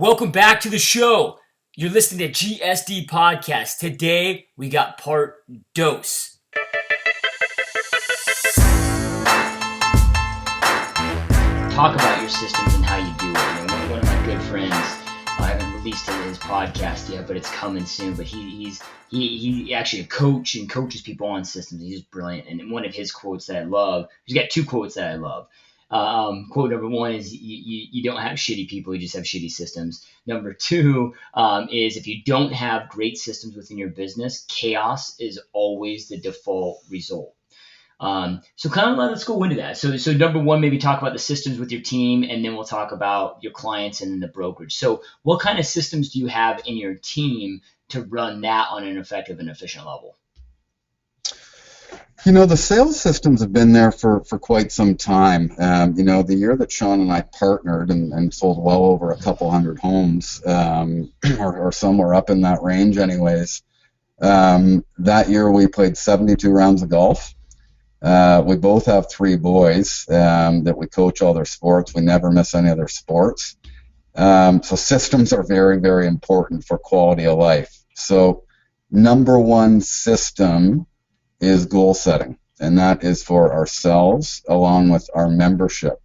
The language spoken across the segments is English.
Welcome back to the show. You're listening to GSD Podcast. Today, we got part dose. Talk about your systems and how you do it. One of my good friends, I haven't released his podcast yet, but it's coming soon. But he's actually a coach and coaches people on systems. He's just brilliant. And one of his quotes that I love, he's got two quotes that I love. Quote number one is you don't have shitty people, you just have shitty systems. Number two is if you don't have great systems within your business, chaos is always the default result. So kind of let's go into that. So number one, maybe talk about the systems with your team, and then we'll talk about your clients and then the brokerage. So what kind of systems do you have in your team to run that on an effective and efficient level? The sales systems have been there for quite some time. The year that Sean and I partnered and sold well over a couple hundred homes, or somewhere up in that range anyways, that year we played 72 rounds of golf. We both have three boys that we coach all their sports. We never miss any of their sports. So systems are very, very important for quality of life. So number one system is goal setting, and that is for ourselves along with our membership.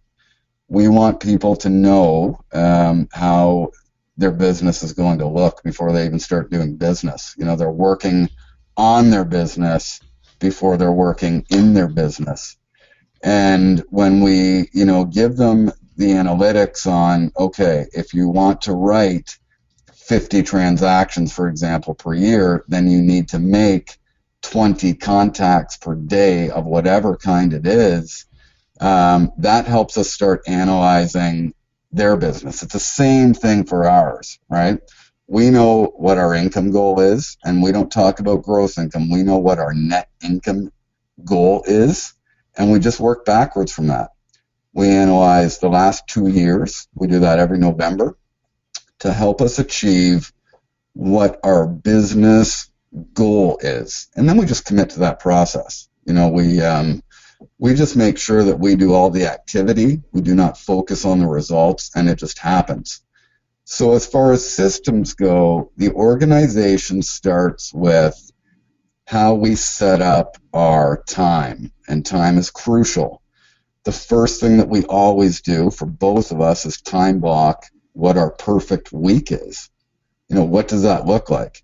We want people to know how their business is going to look before they even start doing business. They're working on their business before they're working in their business. And when we, give them the analytics on, okay, if you want to write 50 transactions, for example, per year, then you need to make 20 contacts per day of whatever kind it is. That helps us start analyzing their business. It's the same thing for ours, right? We know what our income goal is, and we don't talk about gross income. We know what our net income goal is, and we just work backwards from that. We analyze the last 2 years. We do that every November to help us achieve what our business goal is, and then we just commit to that process. We just make sure that we do all the activity. We do not focus on the results, and it just happens. So as far as systems go, the organization starts with how we set up our time, and time is crucial. The first thing that we always do for both of us is time block what our perfect week is. What does that look like?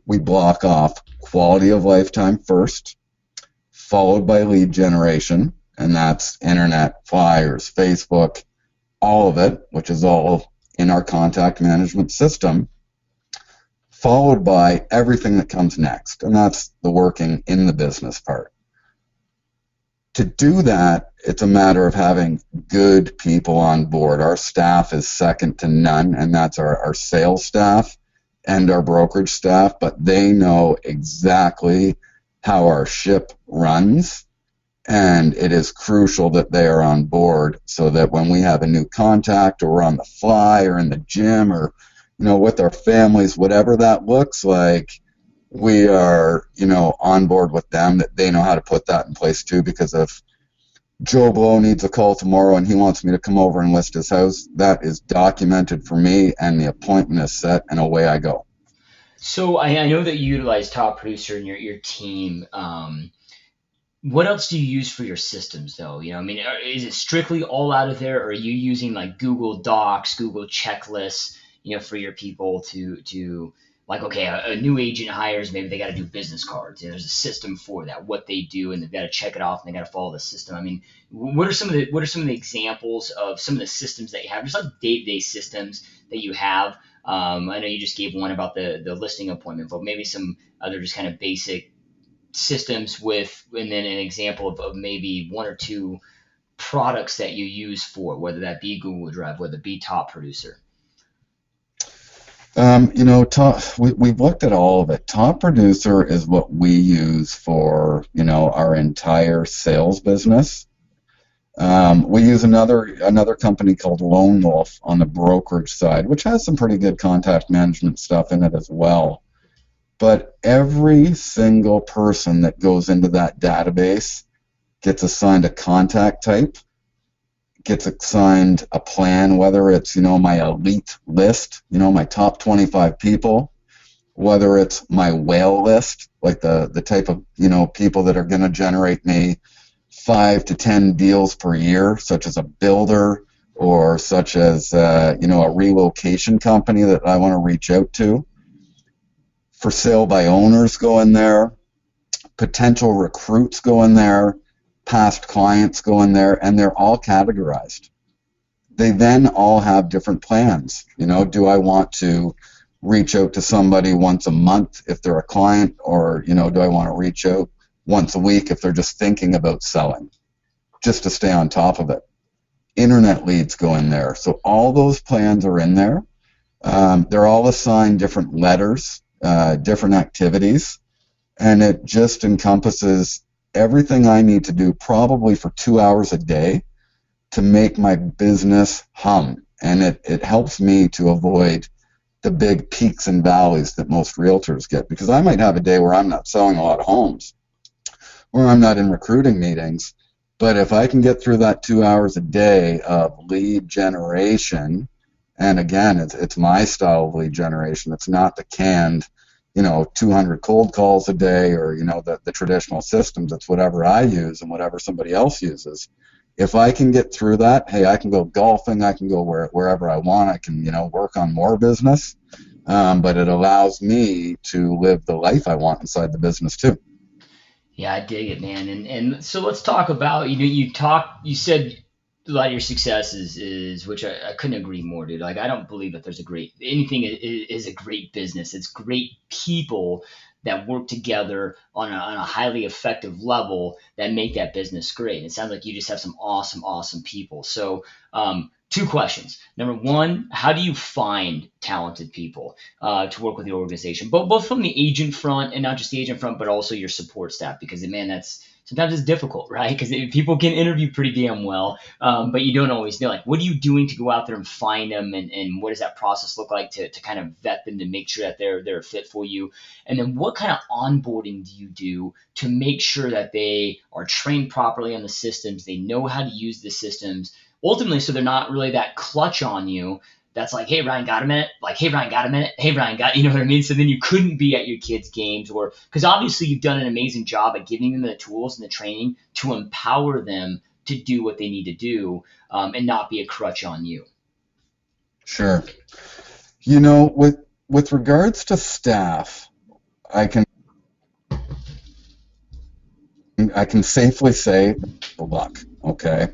We block off quality of life time first, followed by lead generation, and that's internet, flyers, Facebook, all of it, which is all in our contact management system, followed by everything that comes next, and that's the working in the business part. To do that, it's a matter of having good people on board. Our staff is second to none, and that's our sales staff and our brokerage staff, but they know exactly how our ship runs, and it is crucial that they are on board so that when we have a new contact, or we're on the fly, or in the gym, or with our families, whatever that looks like, we are on board with them, that they know how to put that in place too. Because if Joe Blow needs a call tomorrow and he wants me to come over and list his house, that is documented for me, and the appointment is set, and away I go. So I know that you utilize Top Producer in your team. What else do you use for your systems, though? Is it strictly all out of there, or are you using like Google Docs, Google checklists, for your people to like, okay, a new agent hires, maybe they got to do business cards. There's a system for that, what they do, and they've got to check it off, and they got to follow the system. What are some of the examples of some of the systems that you have, just like day-to-day systems that you have? I know you just gave one about the listing appointment, but maybe some other just kind of basic systems and then an example of maybe one or two products that you use for, whether that be Google Drive, whether it be Top Producer. We've looked at all of it. Top Producer is what we use for, our entire sales business. We use another company called Lone Wolf on the brokerage side, which has some pretty good contact management stuff in it as well. But every single person that goes into that database gets assigned a contact type, gets assigned a plan, whether it's, my elite list, my top 25 people, whether it's my whale list, like the type of, people that are going to generate me 5 to 10 deals per year, such as a builder or such as, a relocation company that I want to reach out to. For sale by owners go in there, potential recruits go in there, past clients go in there, and they're all categorized. They then all have different plans. Do I want to reach out to somebody once a month if they're a client, or, do I want to reach out once a week if they're just thinking about selling, just to stay on top of it? Internet leads go in there. So all those plans are in there. They're all assigned different letters, different activities, and it just encompasses everything I need to do probably for 2 hours a day to make my business hum. And it helps me to avoid the big peaks and valleys that most realtors get, because I might have a day where I'm not selling a lot of homes, or I'm not in recruiting meetings, but if I can get through that 2 hours a day of lead generation, and again, it's my style of lead generation, it's not the canned 200 cold calls a day, or the traditional systems. It's whatever I use and whatever somebody else uses. If I can get through that, hey, I can go golfing, I can go wherever I want, I can work on more business, but it allows me to live the life I want inside the business too. Yeah, I dig it, man. And so let's talk about, you said a lot of your success is which I couldn't agree more, dude. Like, I don't believe that there's anything is a great business. It's great people that work together on a highly effective level that make that business great. And it sounds like you just have some awesome people. So, two questions. Number one, how do you find talented people to work with your organization, both from the agent front, and not just the agent front, but also your support staff? Because, man, that's sometimes it's difficult, right? Because people can interview pretty damn well, but you don't always know. Like, what are you doing to go out there and find them, and what does that process look like to kind of vet them to make sure that they're a fit for you? And then what kind of onboarding do you do to make sure that they are trained properly on the systems, they know how to use the systems, ultimately, so they're not really that clutch on you that's like, hey, Ryan, got a minute? Like, hey, Ryan, got a minute? Hey, Ryan, you know what I mean? So then you couldn't be at your kids' games, or because obviously you've done an amazing job at giving them the tools and the training to empower them to do what they need to do, and not be a crutch on you. Sure. With regards to staff, I can safely say luck. Okay.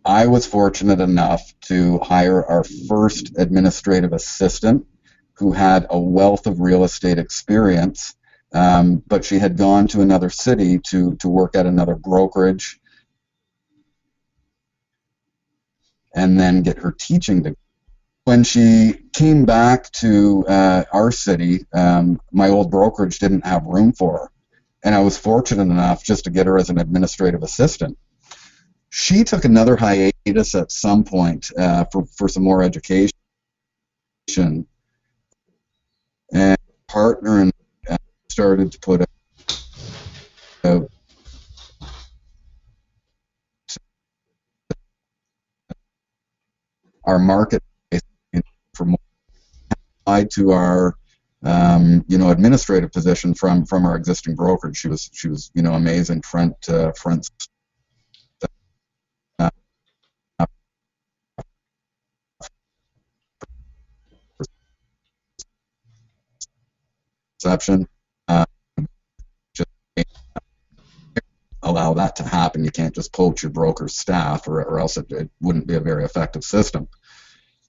I was fortunate enough to hire our first administrative assistant, who had a wealth of real estate experience, but she had gone to another city to work at another brokerage and then get her teaching degree. When she came back to our city, my old brokerage didn't have room for her, and I was fortunate enough just to get her as an administrative assistant. She took another hiatus at some point for some more education, and partner and started to put out our market for more tied to our administrative position from our existing brokerage. She was amazing front perception. Just allow that to happen. You can't just poach your broker's staff, or else it wouldn't be a very effective system.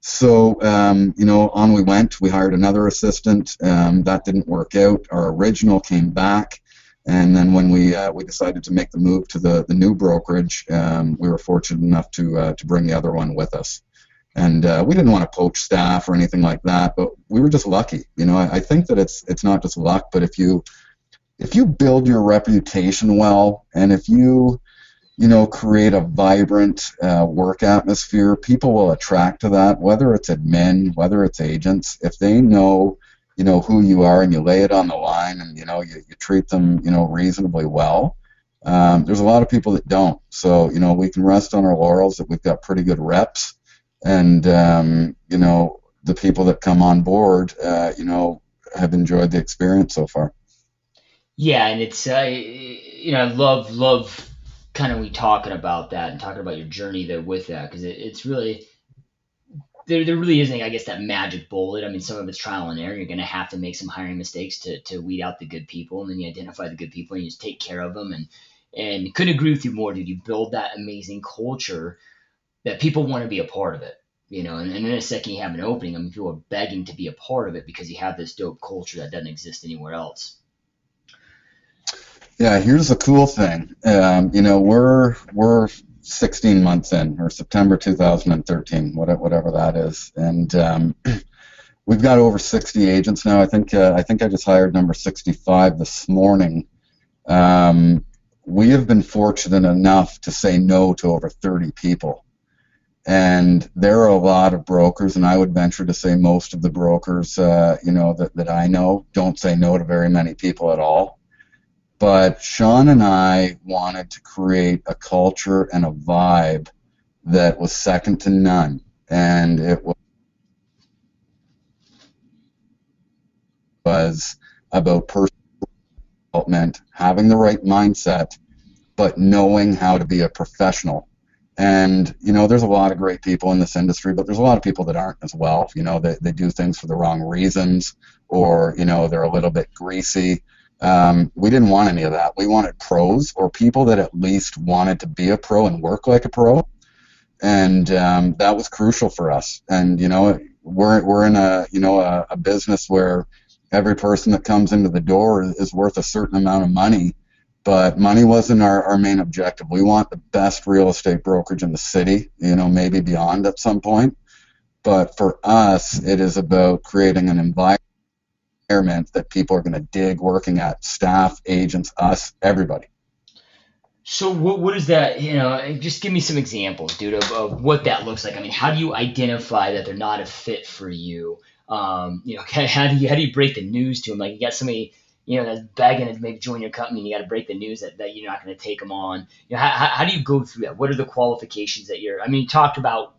So, on we went. We hired another assistant. That didn't work out. Our original came back, and then when we decided to make the move to the new brokerage, we were fortunate enough to bring the other one with us. And we didn't want to poach staff or anything like that, but we were just lucky. I think that it's not just luck, but if you build your reputation well, and if you create a vibrant work atmosphere, people will attract to that, whether it's admin, whether it's agents. If they know, who you are, and you lay it on the line, and, you treat them, reasonably well, There's a lot of people that don't. So, we can rest on our laurels that we've got pretty good reps. And, the people that come on board, have enjoyed the experience so far. Yeah, and it's I love kind of we talking about that and talking about your journey there with that because it's really there really isn't, I guess, that magic bullet. I mean, some of it's trial and error. You're going to have to make some hiring mistakes to weed out the good people, and then you identify the good people and you just take care of them. And couldn't agree with you more, dude. You build that amazing culture that people want to be a part of it. And in a second you have an opening. I mean, people are begging to be a part of it because you have this dope culture that doesn't exist anywhere else. Yeah, here's the cool thing. We're 16 months in, or September 2013, whatever that is, and we've got over 60 agents now. I think I just hired number 65 this morning. We have been fortunate enough to say no to over 30 people. And there are a lot of brokers, and I would venture to say most of the brokers, that I know don't say no to very many people at all. But Sean and I wanted to create a culture and a vibe that was second to none. And it was about personal development, having the right mindset, but knowing how to be a professional. And, there's a lot of great people in this industry, but there's a lot of people that aren't as well. They do things for the wrong reasons, or, they're a little bit greasy. We didn't want any of that. We wanted pros, or people that at least wanted to be a pro and work like a pro. And that was crucial for us. And, we're in a business where every person that comes into the door is worth a certain amount of money. But money wasn't our main objective. We want the best real estate brokerage in the city, maybe beyond at some point. But for us, it is about creating an environment that people are going to dig working at: staff, agents, us, everybody. So what is that? Just give me some examples, dude, of what that looks like. I mean, how do you identify that they're not a fit for you? How do you break the news to them? Like, you got somebody that's begging to maybe join your company, and you got to break the news that you're not going to take them on. How do you go through that? What are the qualifications that you're? I mean, you talked about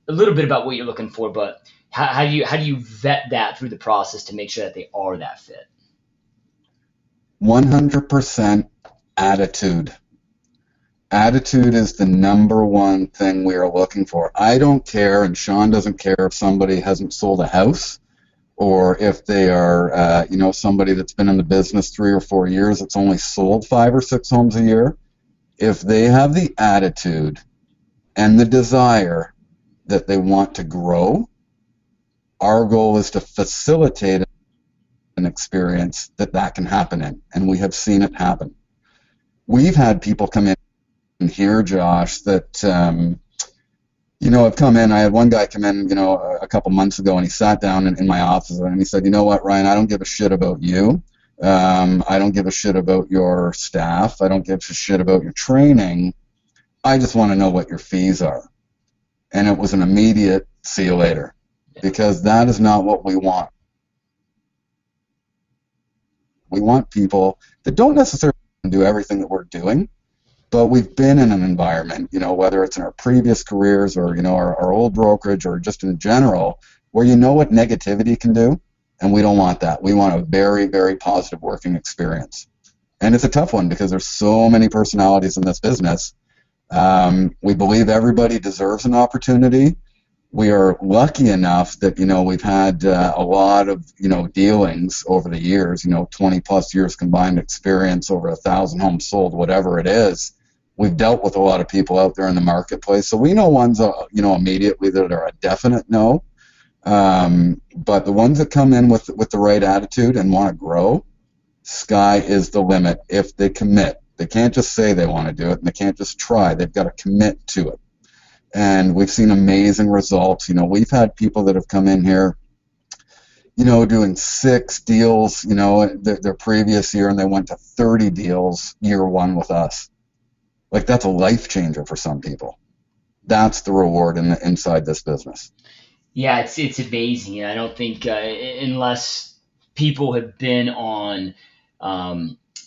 a little bit about what you're looking for, but how do you vet that through the process to make sure that they are that fit? 100% attitude. Attitude is the number one thing we are looking for. I don't care, and Sean doesn't care, if somebody hasn't sold a house, or if they are, somebody that's been in the business 3 or 4 years that's only sold 5 or 6 homes a year. If they have the attitude and the desire that they want to grow, our goal is to facilitate an experience that can happen in, and we have seen it happen. We've had people come in here, Josh, that have come in. I had one guy come in, a couple months ago, and he sat down in my office and he said, "You know what, Ryan, I don't give a shit about you. I don't give a shit about your staff. I don't give a shit about your training. I just want to know what your fees are." And it was an immediate see you later, because that is not what we want. We want people that don't necessarily do everything that we're doing, but we've been in an environment, whether it's in our previous careers or, our old brokerage, or just in general, where what negativity can do, and we don't want that. We want a very, very positive working experience. And it's a tough one because there's so many personalities in this business. We believe everybody deserves an opportunity. We are lucky enough that, we've had a lot of, dealings over the years, 20 plus years combined experience, over 1,000 homes sold, whatever it is. We've dealt with a lot of people out there in the marketplace. So we know ones, immediately that are a definite no. But the ones that come in with the right attitude and want to grow, sky is the limit if they commit. They can't just say they want to do it, and they can't just try. They've got to commit to it. And we've seen amazing results. We've had people that have come in here, doing 6 deals, their previous year, and they went to 30 deals year one with us. Like, that's a life changer for some people. That's the reward inside this business. Yeah, it's amazing. I don't think unless people have been on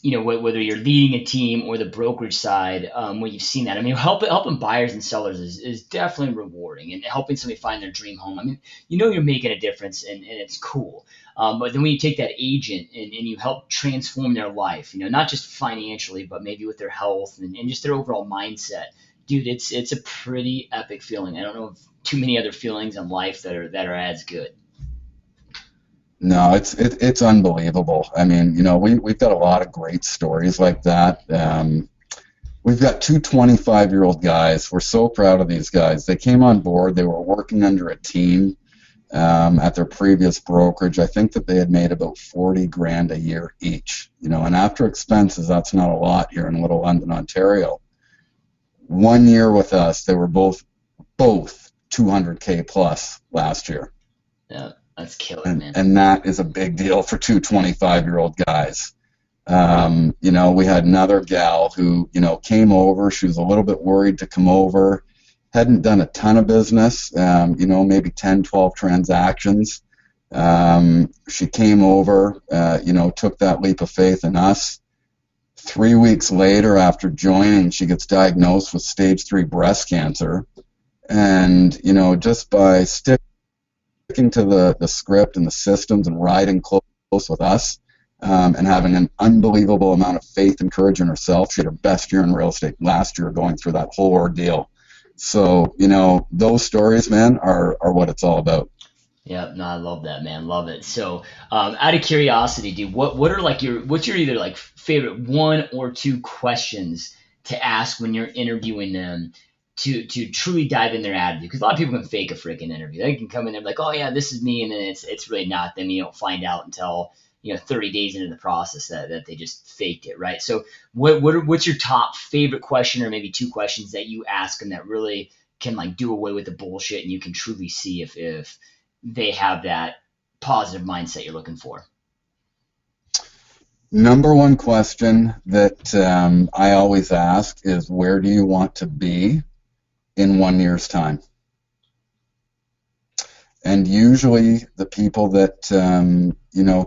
whether you're leading a team or the brokerage side, when you've seen that. I mean, helping buyers and sellers is definitely rewarding, and helping somebody find their dream home. I mean, you're making a difference, and it's cool. But then when you take that agent and you help transform their life, not just financially, but maybe with their health and just their overall mindset, dude, it's a pretty epic feeling. I don't know of too many other feelings in life that are as good. No, it's unbelievable. I mean, we've got a lot of great stories like that. We've got two 25-year-old guys. We're so proud of these guys. They came on board. They were working under a team at their previous brokerage. I think that they had made about 40 grand a year each. And after expenses, that's not a lot here in Little London, Ontario. 1 year with us, they were both 200K plus last year. Yeah. That's killer, man. And that is a big deal for two 25-year-old guys. We had another gal who, came over. She was a little bit worried to come over. Hadn't done a ton of business, maybe 10, 12 transactions. She came over, took that leap of faith in us. 3 weeks later, after joining, she gets diagnosed with stage 3 breast cancer. And, just by sticking to the script and the systems and riding close with us, and having an unbelievable amount of faith and courage in herself. She had her best year in real estate last year going through that whole ordeal. So, those stories, man, are what it's all about. Yeah, no, I love that, man. Love it. So, out of curiosity, dude, what are what's your either like favorite one or two questions to ask when you're interviewing them to truly dive in their attitude? Because a lot of people can fake a freaking interview. They can come in there like, oh yeah, this is me, and then it's really not them. You don't find out until 30 days into the process that they just faked it, right? So, what's your top favorite question, or maybe two questions that you ask them that really can like do away with the bullshit, and you can truly see if they have that positive mindset you're looking for? Number one question that I always ask is, where do you want to be in 1 year's time? And usually the people that,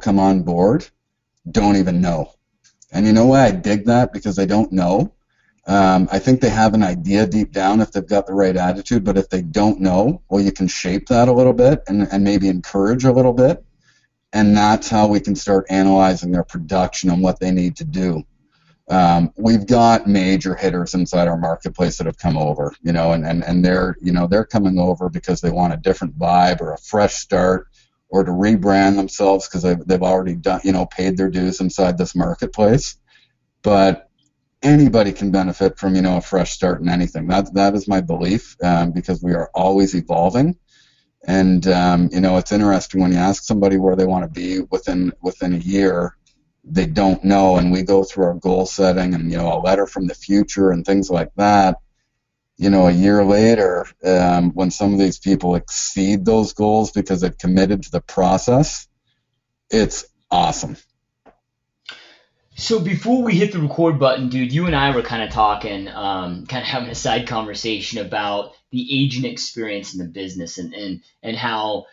come on board don't even know. And you know why I dig that? Because they don't know. I think they have an idea deep down if they've got the right attitude, but if they don't know, well, you can shape that a little bit and maybe encourage a little bit. And that's how we can start analyzing their production and what they need to do. We've got major hitters inside our marketplace that have come over, and they're coming over because they want a different vibe or a fresh start, or to rebrand themselves because they've already done, paid their dues inside this marketplace. But anybody can benefit from, a fresh start in anything. That is my belief, because we are always evolving. And it's interesting when you ask somebody where they want to be within a year, they don't know. And we go through our goal setting and a letter from the future and things like that. A year later, when some of these people exceed those goals because they've committed to the process, it's awesome. So before we hit the record button, dude, you and I were kind of talking, kind of having a side conversation about the agent experience in the business and how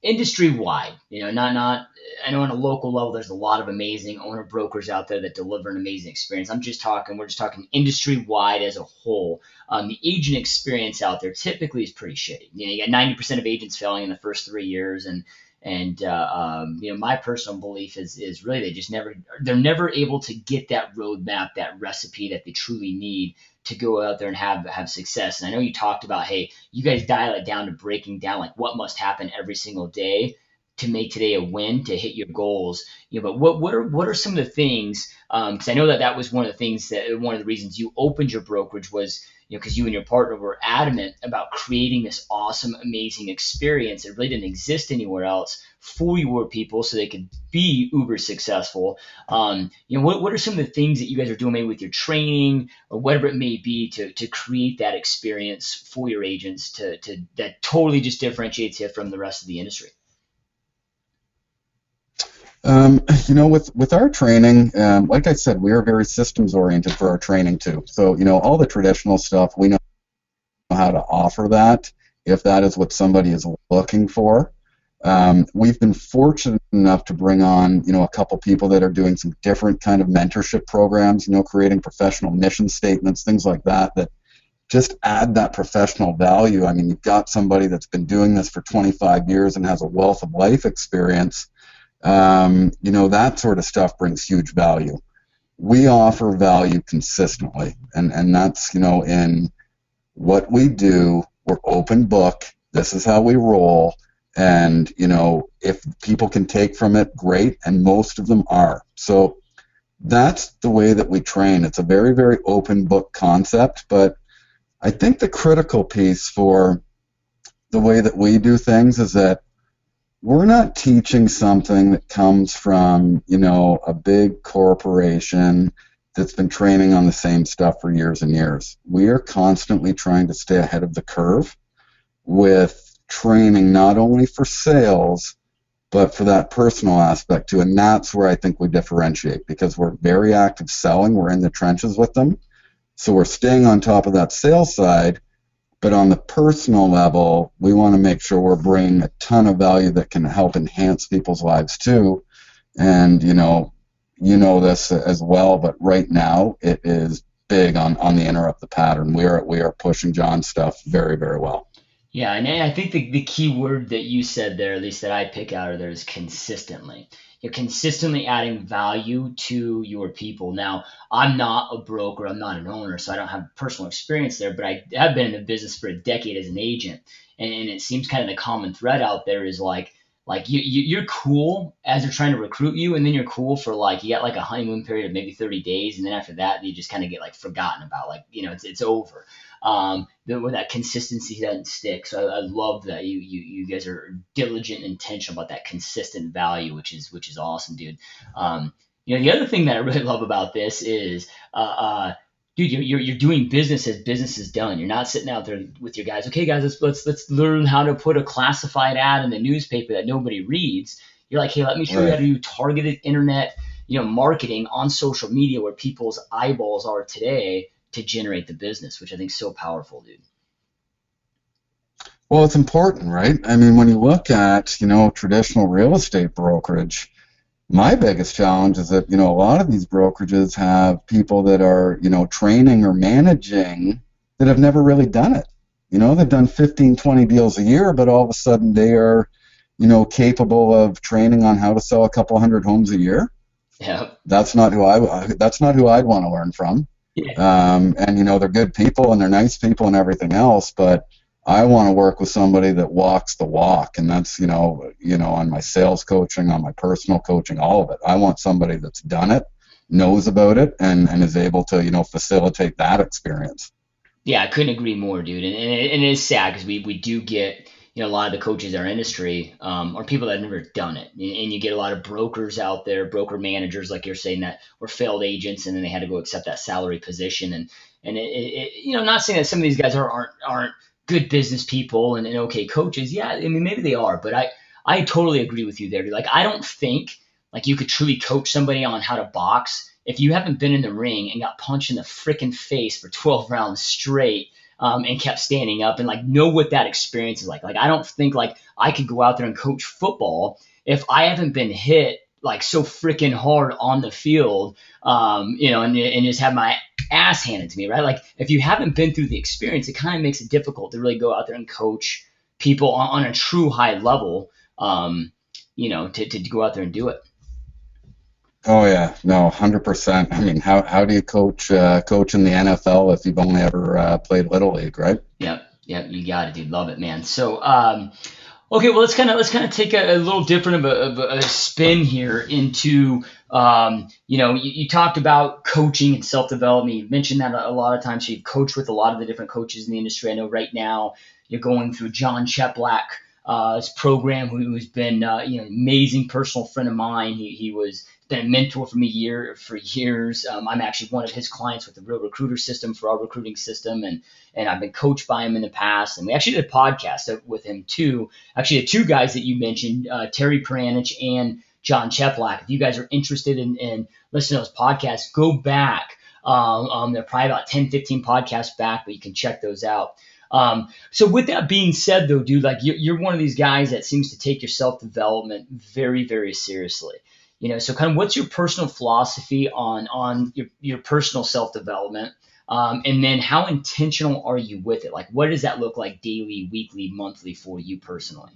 industry wide, not I know on a local level there's a lot of amazing owner brokers out there that deliver an amazing experience. We're just talking industry wide as a whole. The agent experience out there typically is pretty shitty. You got 90% of agents failing in the first 3 years, and my personal belief is really they're never able to get that roadmap, that recipe that they truly need to go out there and have success. And I know you talked about, hey, you guys dial it down to breaking down like what must happen every single day to make today a win, to hit your goals. But what are some of the things? Because I know that was one of the reasons you opened your brokerage was, because you and your partner were adamant about creating this awesome, amazing experience that really didn't exist anywhere else for your people, so they could be uber successful. What are some of the things that you guys are doing, maybe with your training or whatever it may be, to create that experience for your agents that totally just differentiates you from the rest of the industry? With our training, like I said, we are very systems oriented for our training too. So, all the traditional stuff, we know how to offer that if that is what somebody is looking for. We've been fortunate enough to bring on, a couple people that are doing some different kind of mentorship programs, creating professional mission statements, things like that, that just add that professional value. I mean, you've got somebody that's been doing this for 25 years and has a wealth of life experience. That sort of stuff brings huge value. We offer value consistently, and that's, in what we do. We're open book. This is how we roll. And, if people can take from it, great, and most of them are. So that's the way that we train. It's a very, very open book concept, but I think the critical piece for the way that we do things is that we're not teaching something that comes from, a big corporation that's been training on the same stuff for years and years. We are constantly trying to stay ahead of the curve with training not only for sales, but for that personal aspect too. And that's where I think we differentiate, because we're very active selling. We're in the trenches with them. So we're staying on top of that sales side, but on the personal level, we want to make sure we're bringing a ton of value that can help enhance people's lives too. And, this as well, but right now it is big on the interrupt the pattern. We are pushing John's stuff very, very well. Yeah, and I think the key word that you said there, at least that I pick out of there, is consistently. You're consistently adding value to your people. Now, I'm not a broker, I'm not an owner, so I don't have personal experience there, but I have been in the business for a decade as an agent. And it seems kind of the common thread out there is like you're cool as they're trying to recruit you, and then you're cool for you got a honeymoon period of maybe 30 days, and then after that you just kind of get forgotten about, it's over. Where that consistency doesn't stick. So I love that you guys are diligent and intentional about that consistent value, which is awesome, dude. The other thing that I really love about this is dude, you're doing business as business is done. You're not sitting out there with your guys. Okay, guys, let's learn how to put a classified ad in the newspaper that nobody reads. You're like, hey, let me show you how to do targeted internet, marketing on social media where people's eyeballs are today to generate the business, which I think is so powerful, dude. Well, it's important, right? I mean, when you look at, traditional real estate brokerage, my biggest challenge is that, a lot of these brokerages have people that are, training or managing that have never really done it. They've done 15, 20 deals a year, but all of a sudden they are, capable of training on how to sell a couple hundred homes a year. Yeah. That's not who I'd want to learn from. Yeah. And, they're good people and they're nice people and everything else, but I want to work with somebody that walks the walk, and that's, on my sales coaching, on my personal coaching, all of it. I want somebody that's done it, knows about it, and is able to, facilitate that experience. Yeah, I couldn't agree more, dude. And it is sad because we do get, a lot of the coaches in our industry are people that have never done it. And you get a lot of brokers out there, broker managers, like you're saying, that were failed agents, and then they had to go accept that salary position. And not saying that some of these guys aren't good business people and okay coaches. Yeah, I mean, maybe they are, but I totally agree with you there. I don't think you could truly coach somebody on how to box if you haven't been in the ring and got punched in the freaking face for 12 rounds straight and kept standing up and know what that experience is like. I don't think I could go out there and coach football if I haven't been hit so freaking hard on the field, and just have my ass handed to me, right? If you haven't been through the experience, it kind of makes it difficult to really go out there and coach people on a true high level, to go out there and do it. Oh yeah, no, 100%. I mean, how do you coach in the NFL if you've only ever played Little League, right? Yep, you got it, dude. Love it, man. So, okay, well, let's kind of take a little different of a spin here into, you talked about coaching and self-development. You've mentioned that a lot of times. So you've coached with a lot of the different coaches in the industry. I know right now you're going through John Cheplack's program, who's been, amazing personal friend of mine. He was been a mentor for me for years. I'm actually one of his clients with the Real Recruiter System for our recruiting system, and I've been coached by him in the past. And we actually did a podcast with him too. Actually, the two guys that you mentioned, Terry Peranich and John Cheplack. If you guys are interested in listening to those podcasts, go back. They're probably about 10, 15 podcasts back, but you can check those out. So with that being said, though, dude, like you're one of these guys that seems to take your self development very, very seriously. So kind of what's your personal philosophy on your personal self development, and then how intentional are you with it? Like, what does that look like daily, weekly, monthly for you personally?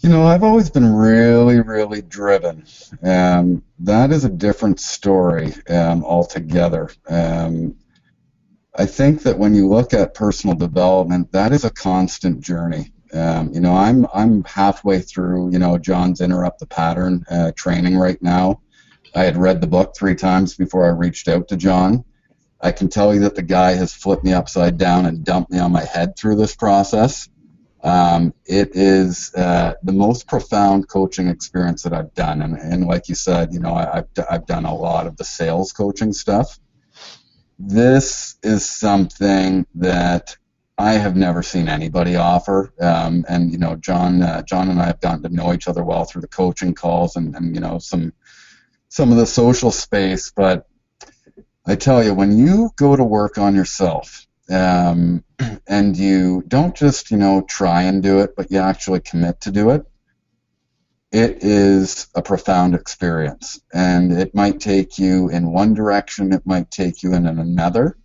I've always been really, really driven. That is a different story altogether. I think that when you look at personal development, that is a constant journey. I'm halfway through, John's Interrupt the Pattern training right now. I had read the book 3 times before I reached out to John. I can tell you that the guy has flipped me upside down and dumped me on my head through this process. It is the most profound coaching experience that I've done. And like you said, I've done a lot of the sales coaching stuff. This is something that I have never seen anybody offer. And John and I have gotten to know each other well through the coaching calls and some of the social space. But I tell you, when you go to work on yourself, and you don't just try and do it, but you actually commit to do it, it is a profound experience. And it might take you in one direction, it might take you in another,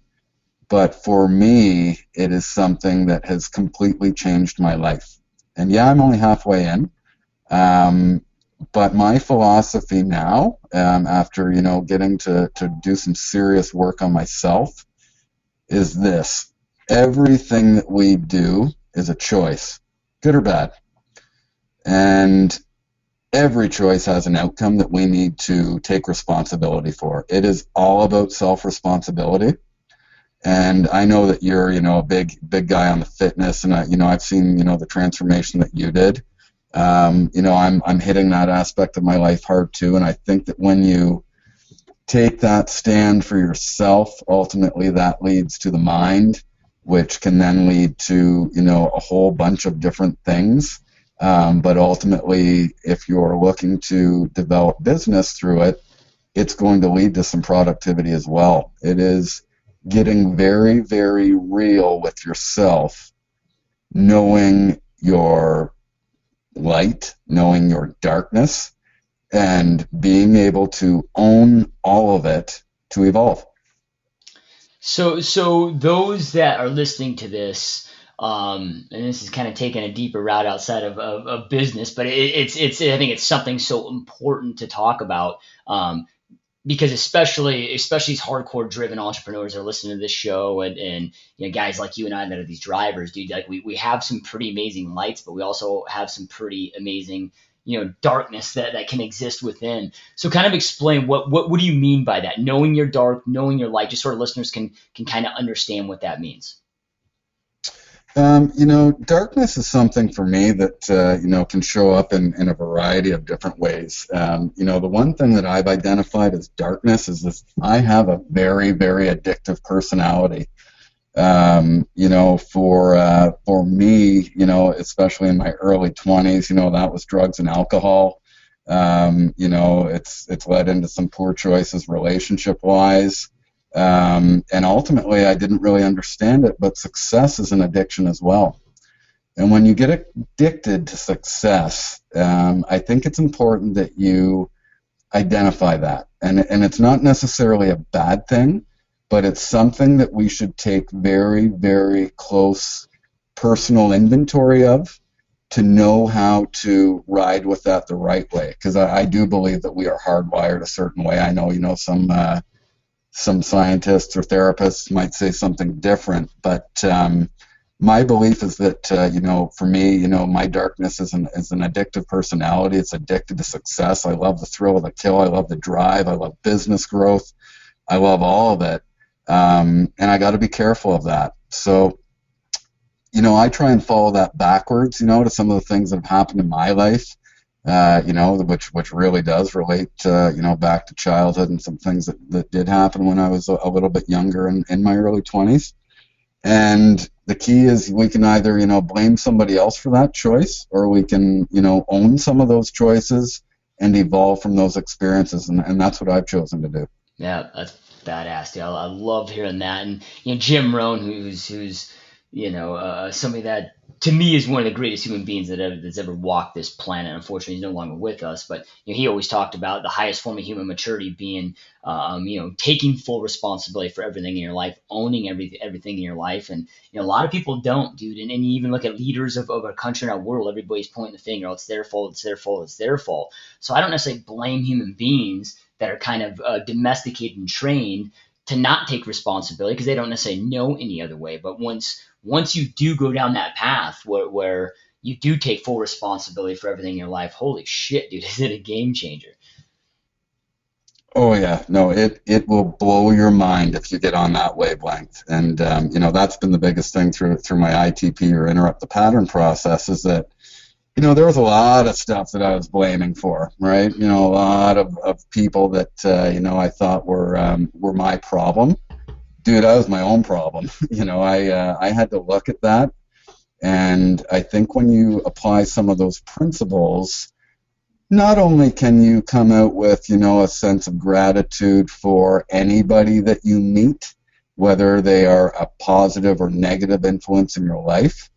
but for me it is something that has completely changed my life. And yeah, I'm only halfway in, but my philosophy now, after getting to do some serious work on myself, is this: everything that we do is a choice, good or bad. And every choice has an outcome that we need to take responsibility for. It is all about self-responsibility. And I know that you're, a big guy on the fitness, and I've seen, the transformation that you did. I'm hitting that aspect of my life hard too. And I think that when you take that stand for yourself, ultimately that leads to the mind, which can then lead to a whole bunch of different things. But ultimately, if you're looking to develop business through it, it's going to lead to some productivity as well. It is getting very, very real with yourself, knowing your light, knowing your darkness, and being able to own all of it to evolve. So those that are listening to this, and this is kind of taking a deeper route outside of business, but it's I think it's something so important to talk about, because especially these hardcore driven entrepreneurs that are listening to this show, and guys like you and I that are these drivers, dude. Like we have some pretty amazing lights, but we also have some pretty amazing darkness that can exist within. So kind of explain what do you mean by that? Knowing your dark, knowing your light, just sort of listeners can kind of understand what that means. Darkness is something for me that, can show up in a variety of different ways. The one thing that I've identified as darkness is this: I have a very, very addictive personality. For me, especially in my early 20s, that was drugs and alcohol. It's led into some poor choices relationship-wise. And ultimately, I didn't really understand it, but success is an addiction as well. And when you get addicted to success, I think it's important that you identify that. And it's not necessarily a bad thing, but it's something that we should take very, very close personal inventory of, to know how to ride with that the right way. Because I do believe that we are hardwired a certain way. I know, some scientists or therapists might say something different, but my belief is that, for me, my darkness is an addictive personality. It's addicted to success. I love the thrill of the kill. I love the drive. I love business growth. I love all of it. And I got to be careful of that. So, I try and follow that backwards, to some of the things that have happened in my life, which really does relate, back to childhood and some things that did happen when I was a little bit younger in my early 20s. And the key is we can either, blame somebody else for that choice, or we can, own some of those choices and evolve from those experiences. And that's what I've chosen to do. Yeah, that's Badass, dude. I love hearing that. And Jim Rohn, who's somebody that to me is one of the greatest human beings that's ever walked this planet. Unfortunately, he's no longer with us, but he always talked about the highest form of human maturity being, taking full responsibility for everything in your life, owning everything in your life. And a lot of people don't, dude. And you even look at leaders of our country and our world, everybody's pointing the finger. Oh, it's their fault. It's their fault. It's their fault. So I don't necessarily blame human beings that are kind of domesticated and trained to not take responsibility because they don't necessarily know any other way. But once you do go down that path where you do take full responsibility for everything in your life, holy shit, dude, is it a game changer? Oh yeah, no, it will blow your mind if you get on that wavelength. And that's been the biggest thing through my ITP or interrupt the pattern process is that there was a lot of stuff that I was blaming for, right? A lot of people that I thought were my problem. Dude, that was my own problem. I had to look at that, and I think when you apply some of those principles, not only can you come out with a sense of gratitude for anybody that you meet, whether they are a positive or negative influence in your life,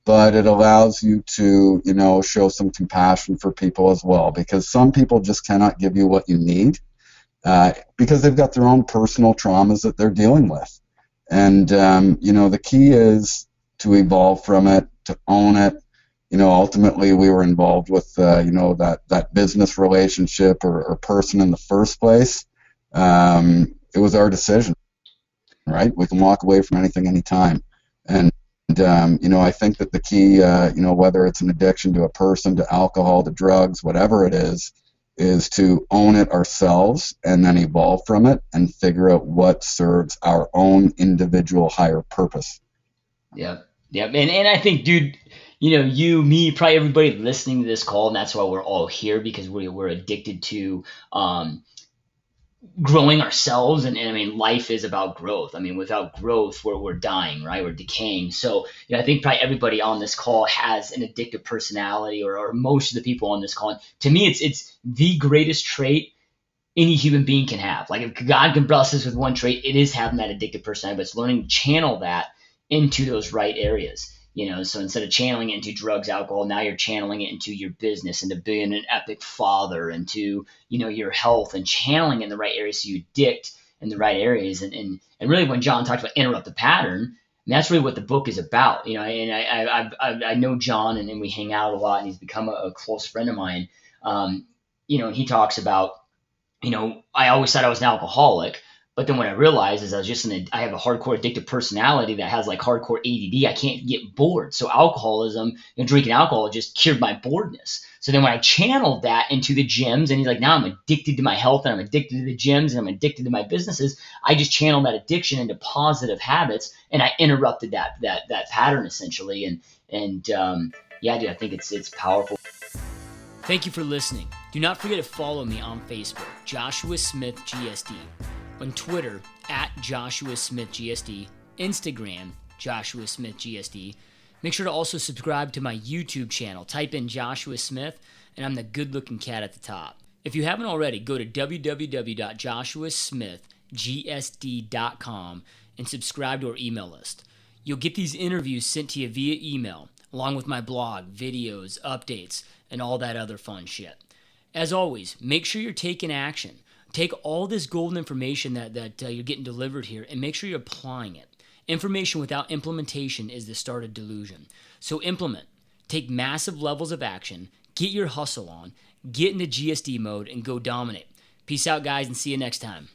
but it allows you to show some compassion for people as well, because some people just cannot give you what you need because they've got their own personal traumas that they're dealing with. And the key is to evolve from it, to own it. Ultimately we were involved with that business relationship or person in the first place. It was our decision, right? We can walk away from anything anytime. And I think that the key, whether it's an addiction to a person, to alcohol, to drugs, whatever it is to own it ourselves and then evolve from it and figure out what serves our own individual higher purpose. Yeah. And I think, dude, you, me, probably everybody listening to this call, and that's why we're all here, because we're addicted to growing ourselves. And I mean, life is about growth. I mean, without growth, we're dying, right? We're decaying. So I think probably everybody on this call has an addictive personality, or most of the people on this call. And to me, it's the greatest trait any human being can have. Like, if God can bless us with one trait, it is having that addictive personality, but it's learning to channel that into those right areas. So instead of channeling it into drugs, alcohol, now you're channeling it into your business, into being an epic father, into your health, and channeling in the right areas so you addict in the right areas. And really, when John talked about interrupt the pattern, and that's really what the book is about. And I know John, and we hang out a lot, and he's become a close friend of mine. And he talks about, I always thought I was an alcoholic. But then what I realized is I have a hardcore addictive personality that has like hardcore ADD. I can't get bored. So alcoholism and drinking alcohol just cured my boredness. So then when I channeled that into the gyms, and he's like, now I'm addicted to my health, and I'm addicted to the gyms, and I'm addicted to my businesses. I just channeled that addiction into positive habits, and I interrupted that pattern essentially. And yeah, dude, I think it's powerful. Thank you for listening. Do not forget to follow me on Facebook, Joshua Smith GSD. On Twitter, @Joshua Smith GSD, Instagram, Joshua Smith GSD. Make sure to also subscribe to my YouTube channel. Type in Joshua Smith, and I'm the good-looking cat at the top. If you haven't already, go to www.joshuasmithgsd.com and subscribe to our email list. You'll get these interviews sent to you via email, along with my blog, videos, updates, and all that other fun shit. As always, make sure you're taking action. Take all this golden information that you're getting delivered here, and make sure you're applying it. Information without implementation is the start of delusion. So implement. Take massive levels of action. Get your hustle on. Get into GSD mode and go dominate. Peace out, guys, and see you next time.